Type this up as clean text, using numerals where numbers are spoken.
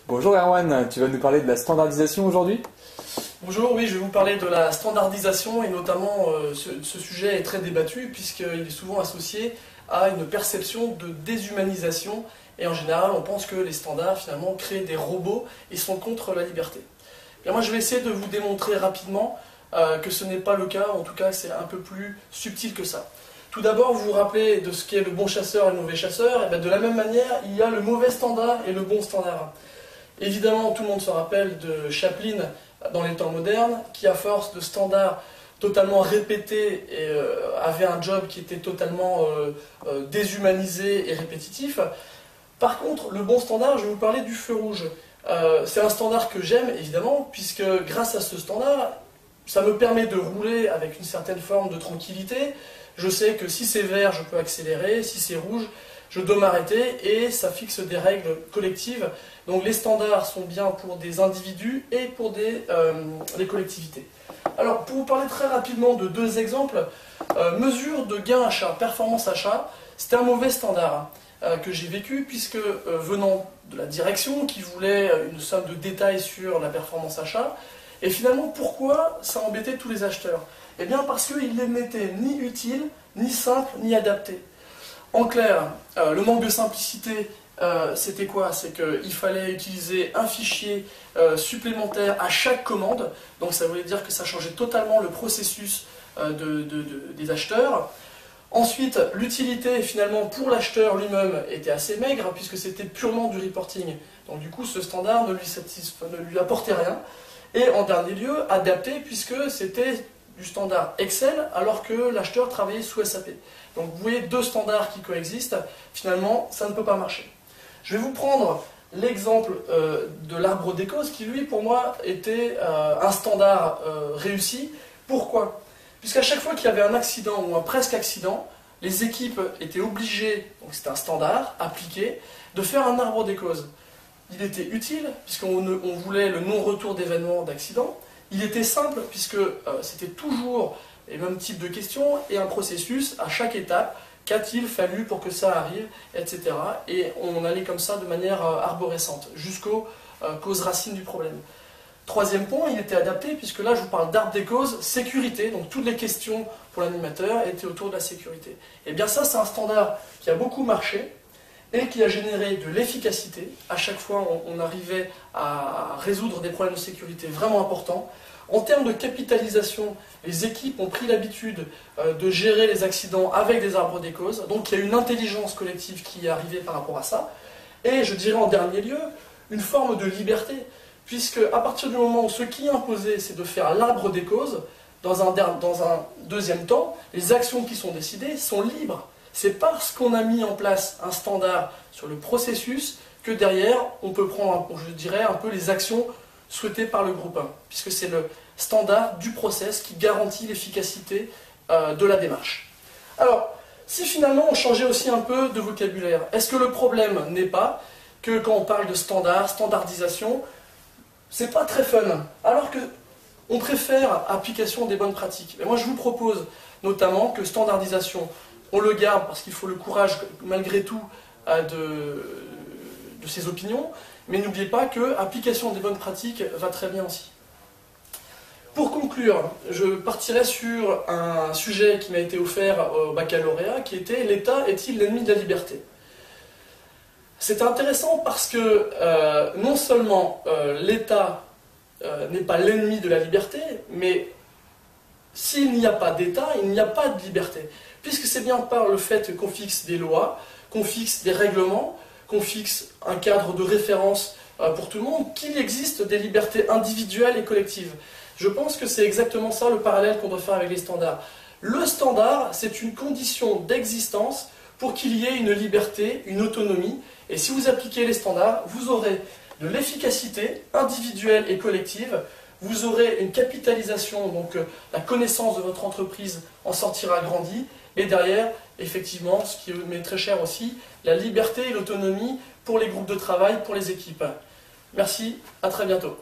Bonjour Erwan, tu vas nous parler de la standardisation aujourd'hui? Bonjour, oui, je vais vous parler de la standardisation et notamment ce sujet est très débattu puisqu'il est souvent associé à une perception de déshumanisation et en général on pense que les standards finalement créent des robots et sont contre la liberté. Bien, moi je vais essayer de vous démontrer rapidement que ce n'est pas le cas, en tout cas c'est un peu plus subtil que ça. Tout d'abord, vous vous rappelez de ce qu'est le bon chasseur et le mauvais chasseur, et bien de la même manière, il y a le mauvais standard et le bon standard. Évidemment, tout le monde se rappelle de Chaplin dans les temps modernes, qui à force de standards totalement répétés avait un job qui était totalement déshumanisé et répétitif. Par contre, le bon standard, je vais vous parler du feu rouge. C'est un standard que j'aime, évidemment, puisque grâce à ce standard, ça me permet de rouler avec une certaine forme de tranquillité. Je sais que si c'est vert, je peux accélérer, si c'est rouge, je dois m'arrêter, et ça fixe des règles collectives. Donc les standards sont bien pour des individus et pour les collectivités. Alors pour vous parler très rapidement de deux exemples, mesure de gain achat, performance achat, c'était un mauvais standard que j'ai vécu puisque venant de la direction qui voulait une somme de détails sur la performance achat, et finalement pourquoi ça embêtait tous les acheteurs? Eh bien parce qu'ils n'étaient ni utiles, ni simples, ni adaptés. En clair, le manque de simplicité, c'était quoi? C'est qu'il fallait utiliser un fichier supplémentaire à chaque commande, donc ça voulait dire que ça changeait totalement le processus des acheteurs. Ensuite, l'utilité finalement pour l'acheteur lui-même était assez maigre, puisque c'était purement du reporting. Donc du coup, ce standard ne lui apportait rien. Et en dernier lieu, adapté, puisque c'était du standard Excel, alors que l'acheteur travaillait sous SAP. Donc vous voyez deux standards qui coexistent, finalement ça ne peut pas marcher. Je vais vous prendre l'exemple de l'arbre des causes, qui lui pour moi était un standard réussi. Pourquoi? Puisqu'à chaque fois qu'il y avait un accident ou un presque accident, les équipes étaient obligées, donc c'était un standard appliqué, de faire un arbre des causes. Il était utile, puisqu'on voulait le non-retour d'événements d'accident. Il était simple, puisque c'était toujours les mêmes types de questions et un processus à chaque étape. Qu'a-t-il fallu pour que ça arrive, etc. Et on allait comme ça de manière arborescente, jusqu'aux causes racines du problème. Troisième point, il était adapté, puisque là je vous parle d'arbre des causes, sécurité, donc toutes les questions pour l'animateur étaient autour de la sécurité. Et bien ça, c'est un standard qui a beaucoup marché, et qui a généré de l'efficacité. À chaque fois, on arrivait à résoudre des problèmes de sécurité vraiment importants. En termes de capitalisation, les équipes ont pris l'habitude de gérer les accidents avec des arbres des causes. Donc il y a une intelligence collective qui est arrivée par rapport à ça. Et je dirais en dernier lieu, une forme de liberté, puisque à partir du moment où ce qui est imposé, c'est de faire l'arbre des causes, dans un deuxième temps, les actions qui sont décidées sont libres. C'est parce qu'on a mis en place un standard sur le processus que derrière, on peut prendre, je dirais, un peu les actions souhaitées par le groupe 1, puisque c'est le standard du process qui garantit l'efficacité de la démarche. Alors, si finalement on changeait aussi un peu de vocabulaire, est-ce que le problème n'est pas que quand on parle de standard, standardisation, c'est pas très fun, alors que on préfère application des bonnes pratiques. Et moi je vous propose notamment que standardisation, on le garde parce qu'il faut le courage, malgré tout, de ses opinions, mais n'oubliez pas que application des bonnes pratiques va très bien aussi. Pour conclure, je partirai sur un sujet qui m'a été offert au baccalauréat, qui était « L'État est-il l'ennemi de la liberté ?» C'est intéressant parce que non seulement l'État n'est pas l'ennemi de la liberté, mais s'il n'y a pas d'État, il n'y a pas de liberté. Puisque c'est bien par le fait qu'on fixe des lois, qu'on fixe des règlements, qu'on fixe un cadre de référence pour tout le monde, qu'il existe des libertés individuelles et collectives. Je pense que c'est exactement ça le parallèle qu'on doit faire avec les standards. Le standard, c'est une condition d'existence pour qu'il y ait une liberté, une autonomie, et si vous appliquez les standards, vous aurez de l'efficacité individuelle et collective, vous aurez une capitalisation, donc la connaissance de votre entreprise en sortira grandie, et derrière, effectivement, ce qui m'est très cher aussi, la liberté et l'autonomie pour les groupes de travail, pour les équipes. Merci, à très bientôt.